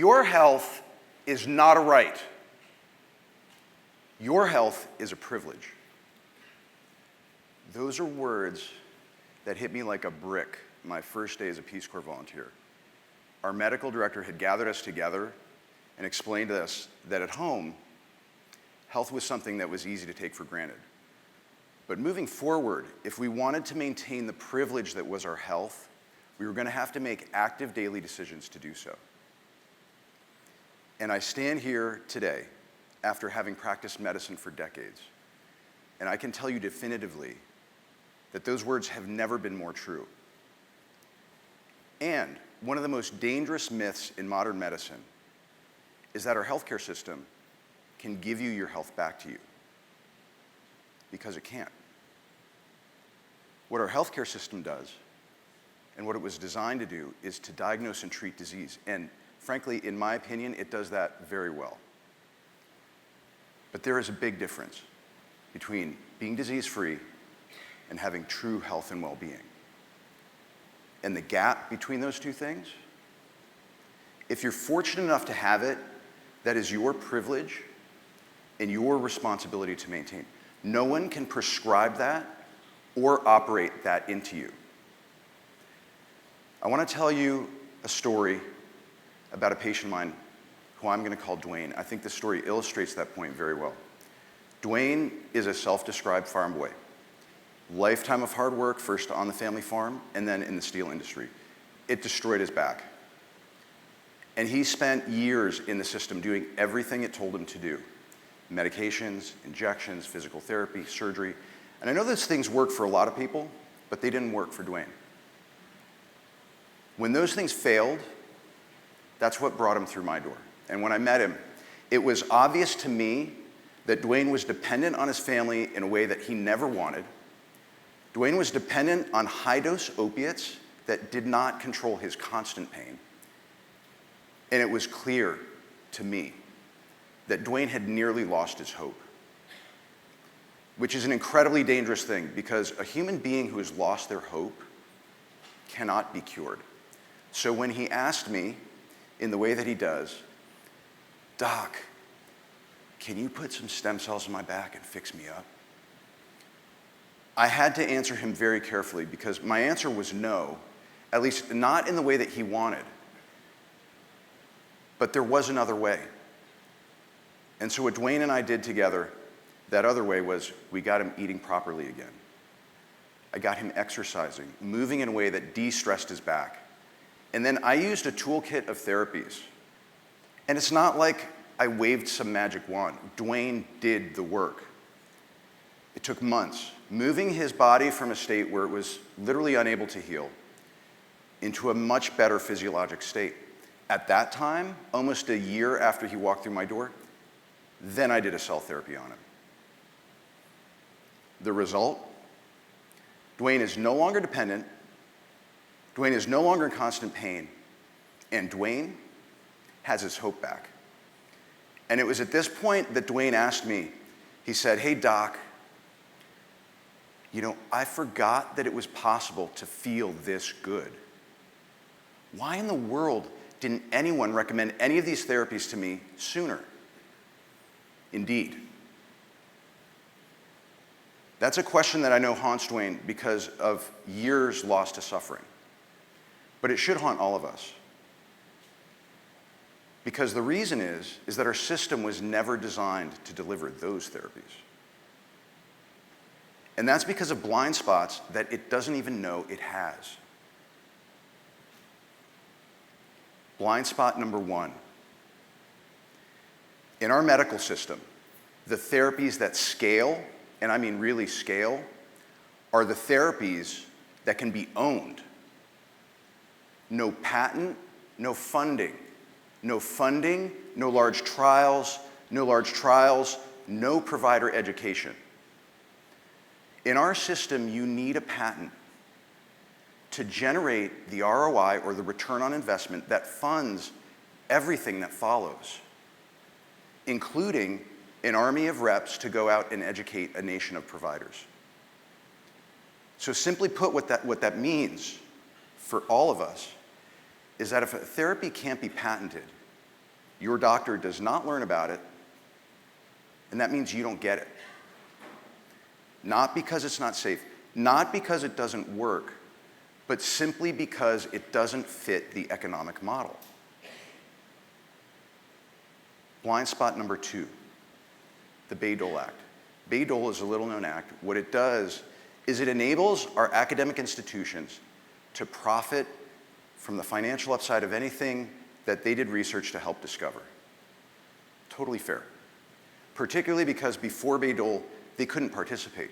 Your health is not a right. Your health is a privilege. Those are words that hit me like a brick my first day as a Peace Corps volunteer. Our medical director had gathered us together and explained to us that at home, health was something that was easy to take for granted. But moving forward, if we wanted to maintain the privilege that was our health, we were going to have to make active daily decisions to do so. And I stand here today after having practiced medicine for decades, and I can tell you definitively that those words have never been more true. And one of the most dangerous myths in modern medicine is that our healthcare system can give you your health back to you, because it can't. What our healthcare system does, and what it was designed to do, is to diagnose and treat disease. And frankly, in my opinion, it does that very well. But there is a big difference between being disease-free and having true health and well-being. And the gap between those two things, if you're fortunate enough to have it, that is your privilege and your responsibility to maintain. No one can prescribe that or operate that into you. I want to tell you a story about a patient of mine who I'm going to call Dwayne. I think this story illustrates that point very well. Dwayne is a self-described farm boy. Lifetime of hard work, first on the family farm and then in the steel industry. It destroyed his back. And he spent years in the system doing everything it told him to do. Medications, injections, physical therapy, surgery. And I know those things work for a lot of people, but they didn't work for Dwayne. When those things failed, that's what brought him through my door. And when I met him, it was obvious to me that Dwayne was dependent on his family in a way that he never wanted. Dwayne was dependent on high-dose opiates that did not control his constant pain. And it was clear to me that Dwayne had nearly lost his hope, which is an incredibly dangerous thing, because a human being who has lost their hope cannot be cured. So when he asked me, in the way that he does, "Doc, can you put some stem cells in my back and fix me up?" I had to answer him very carefully, because my answer was no, at least not in the way that he wanted. But there was another way. And so what Dwayne and I did together, that other way, was we got him eating properly again. I got him exercising, moving in a way that de-stressed his back. And then I used a toolkit of therapies. And it's not like I waved some magic wand. Dwayne did the work. It took months, moving his body from a state where it was literally unable to heal into a much better physiologic state. At that time, almost a year after he walked through my door, then I did a cell therapy on him. The result? Dwayne is no longer dependent. Dwayne is no longer in constant pain. And Dwayne has his hope back. And it was at this point that Dwayne asked me, he said, "Hey, Doc, I forgot that it was possible to feel this good. Why in the world didn't anyone recommend any of these therapies to me sooner?" Indeed. That's a question that I know haunts Dwayne because of years lost to suffering. But it should haunt all of us. Because the reason is that our system was never designed to deliver those therapies. And that's because of blind spots that it doesn't even know it has. Blind spot number one. In our medical system, the therapies that scale, and I mean really scale, are the therapies that can be owned. No patent, no funding. No funding, no large trials, no provider education. In our system, you need a patent to generate the ROI, or the return on investment, that funds everything that follows, including an army of reps to go out and educate a nation of providers. So simply put, what that means for all of us is that if a therapy can't be patented, Your doctor does not learn about it, and that means you don't get it. Not because it's not safe, not because it doesn't work, but simply because it doesn't fit the economic model. Blind spot number 2, the Bayh-Dole Act. Bayh-Dole is a little-known act. What it does is it enables our academic institutions to profit from the financial upside of anything that they did research to help discover. Totally fair. Particularly because before Bayh-Dole, they couldn't participate.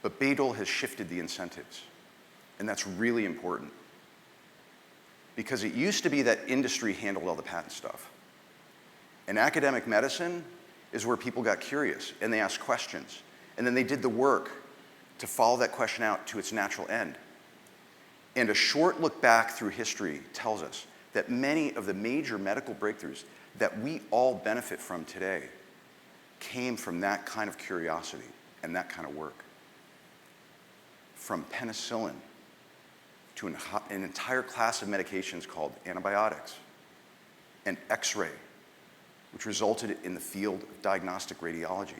But Bayh-Dole has shifted the incentives, and that's really important. Because it used to be that industry handled all the patent stuff. And academic medicine is where people got curious, and they asked questions. And then they did the work to follow that question out to its natural end. And a short look back through history tells us that many of the major medical breakthroughs that we all benefit from today came from that kind of curiosity and that kind of work. From penicillin to an entire class of medications called antibiotics, and X-ray, which resulted in the field of diagnostic radiology,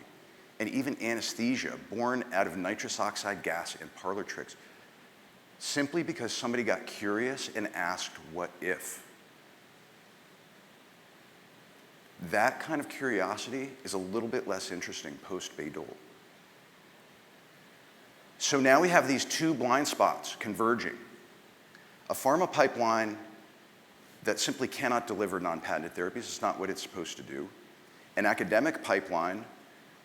and even anesthesia born out of nitrous oxide gas and parlor tricks, simply because somebody got curious and asked, what if? That kind of curiosity is a little bit less interesting post-Bayh-Dole. So now we have these two blind spots converging. A pharma pipeline that simply cannot deliver non-patented therapies. It's not what it's supposed to do. An academic pipeline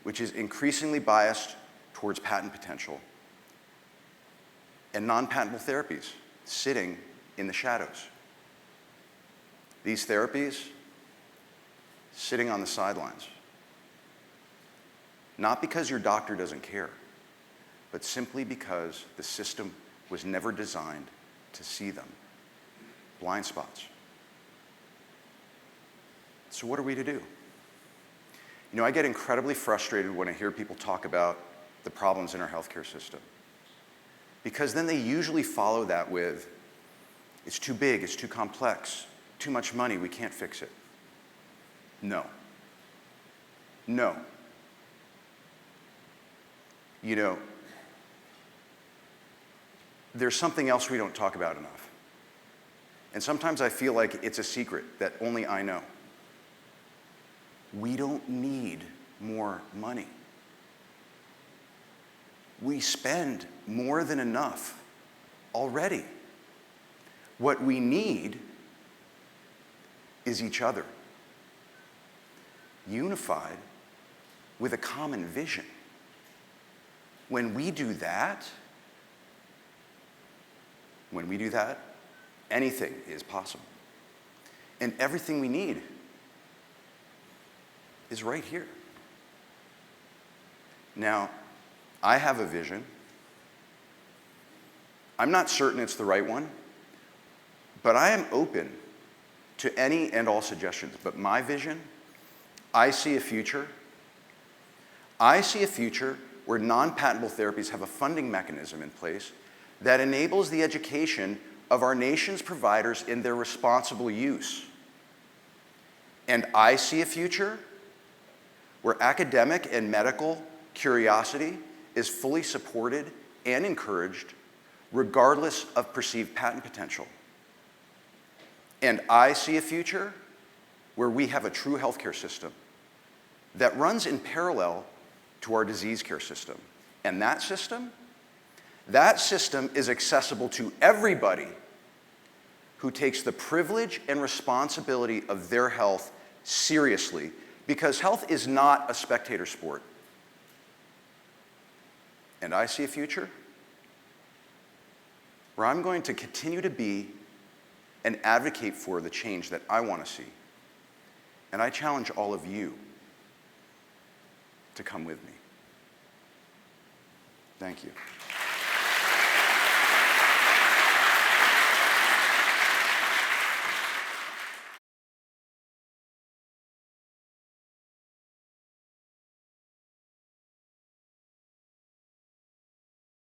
which is increasingly biased towards patent potential. And non-patentable therapies sitting in the shadows. These therapies sitting on the sidelines. Not because your doctor doesn't care, but simply because the system was never designed to see them. Blind spots. So what are we to do? You know, I get incredibly frustrated when I hear people talk about the problems in our healthcare system. Because then they usually follow that with, it's too big, it's too complex, too much money, we can't fix it. No. No. You know, there's something else we don't talk about enough. And sometimes I feel like it's a secret that only I know. We don't need more money. We spend more than enough already. What we need is each other, unified with a common vision. When we do that, anything is possible. And everything we need is right here. Now, I have a vision. I'm not certain it's the right one, but I am open to any and all suggestions. But my vision, I see a future. I see a future where non-patentable therapies have a funding mechanism in place that enables the education of our nation's providers in their responsible use. And I see a future where academic and medical curiosity is fully supported and encouraged regardless of perceived patent potential. And I see a future where we have a true healthcare system that runs in parallel to our disease care system. And that system is accessible to everybody who takes the privilege and responsibility of their health seriously, because health is not a spectator sport. And I see a future where I'm going to continue to be and advocate for the change that I want to see. And I challenge all of you to come with me. Thank you.